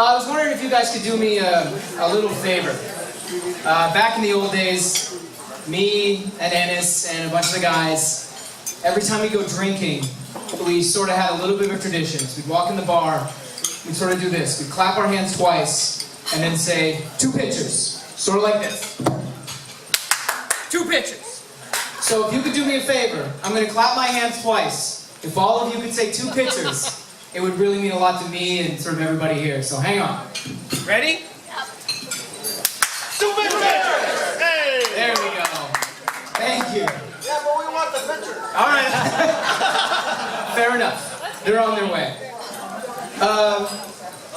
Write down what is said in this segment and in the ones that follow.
I was wondering if you guys could do me a little favor. Back in the old days, me and Ennis and a bunch of the guys, every time we go drinking, we sort of had a little bit of a tradition. So we'd walk in the bar, we'd sort of do this. We'd clap our hands twice, and then say, 2 pitchers. Sort of like this. 2 pitchers. So if you could do me a favor, I'm going to clap my hands twice. If all of you could say 2 pitchers, it would really mean a lot to me and sort of everybody here. So hang on. Ready? Yep. 2 pitchers! Hey! There we go. Thank you. Yeah, but we want the pitchers. All right. Fair enough. They're on their way.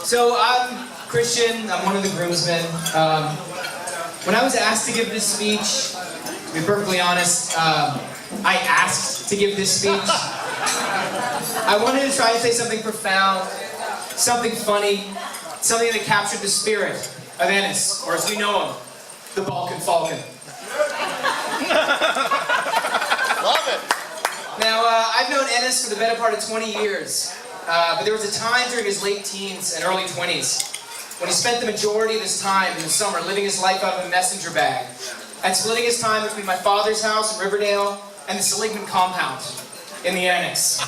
So I'm Christian. I'm one of the groomsmen. When I was asked to give this speech, to be perfectly honest, I asked to give this speech. I wanted to try and say something profound, something funny, something that captured the spirit of Ennis, or as we know him, the Balkan Falcon. Love it. Now, I've known Ennis for the better part of 20 years, but there was a time during his late teens and early 20s when he spent the majority of his time in the summer living his life out of a messenger bag and splitting his time between my father's house in Riverdale and the Seligman compound in the annex.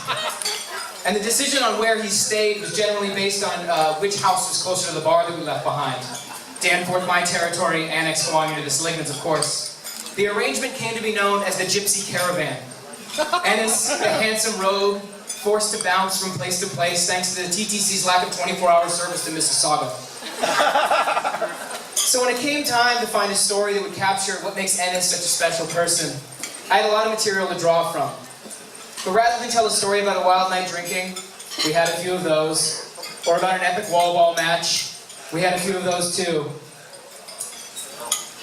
And the decision on where he stayed was generally based on which house was closer to the bar that we left behind. Danforth, my territory, annex belonging to the Seligmans, of course. The arrangement came to be known as the Gypsy Caravan. Ennis, the handsome rogue, forced to bounce from place to place thanks to the TTC's lack of 24-hour service to Mississauga. So when it came time to find a story that would capture what makes Ennis such a special person, I had a lot of material to draw from. But rather than tell a story about a wild night drinking, we had a few of those. Or about an epic wall ball match, we had a few of those too.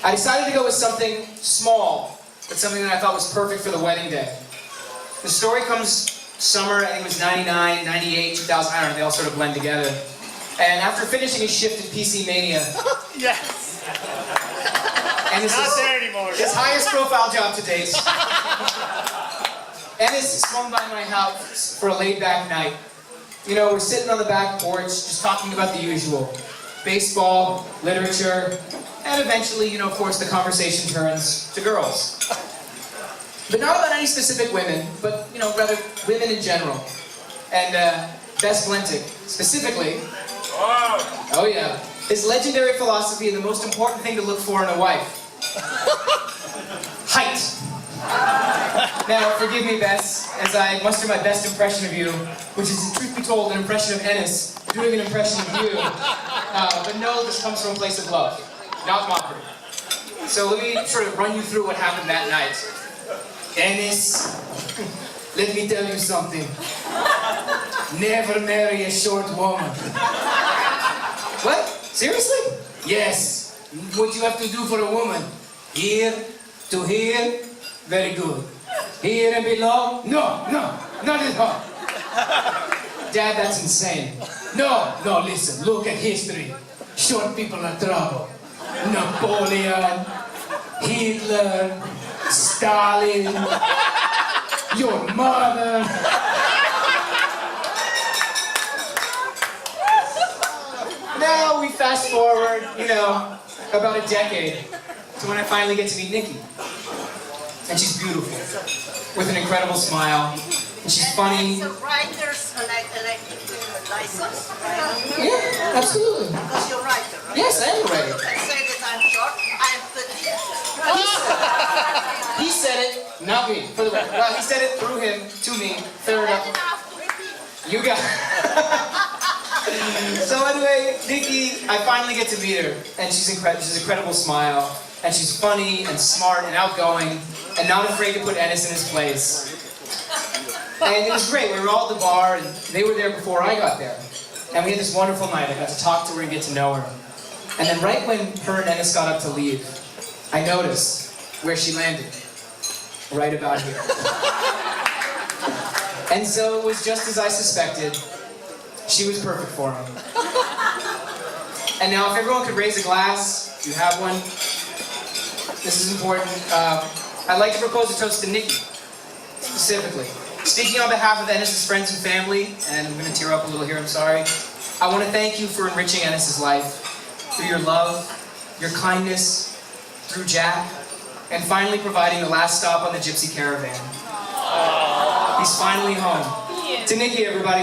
I decided to go with something small, but something that I thought was perfect for the wedding day. The story comes summer, I think it was 99, 98, 2000, I don't know, they all sort of blend together. And after finishing his shift at PC Mania, Yes. and this Not is there anymore. his highest profile job to date, Ennis swung by my house for a laid-back night. You know, we're sitting on the back porch, just talking about the usual. Baseball, literature, and eventually, you know, of course, the conversation turns to girls. But not about any specific women, but, you know, rather women in general. And Bess Blentig, specifically, oh yeah, his legendary philosophy and the most important thing to look for in a wife. Height. Now, forgive me, Bess, as I muster my best impression of you, which is, truth be told, an impression of Ennis doing an impression of you. But no, this comes from a place of love, not mockery. So let me sort of run you through what happened that night. Ennis, let me tell you something. Never marry a short woman. What? Seriously? Yes. What you have to do for a woman. Here to here, very good. Here and below? No, not at all. Dad, that's insane. No, listen, look at history. Short people are trouble. Napoleon, Hitler, Stalin, your mother. Now we fast forward, you know, about a decade to when I finally get to meet Nikki. And she's beautiful, with an incredible smile, and she's funny. So writers like license, right? Yeah, absolutely. Because you're a writer, right? Yes, I am a writer. I say that I'm short, I'm pretty. He said it, not me, for the record. Well, he said it through him, to me, fair enough. You got it. So anyway, Nikki, I finally get to meet her, and she's an incredible smile, and she's funny and smart and outgoing, and not afraid to put Ennis in his place. And it was great. We were all at the bar, and they were there before I got there. And we had this wonderful night. I got to talk to her and get to know her. And then right when her and Ennis got up to leave, I noticed where she landed. Right about here. And so it was just as I suspected. She was perfect for him. And now if everyone could raise a glass, you have one. This is important. I'd like to propose a toast to Nikki, specifically. Speaking on behalf of Ennis' friends and family, and I'm going to tear up a little here, I'm sorry. I want to thank you for enriching Ennis's life through your love, your kindness, through Jack, and finally providing the last stop on the Gypsy Caravan. He's finally home. To Nikki, everybody.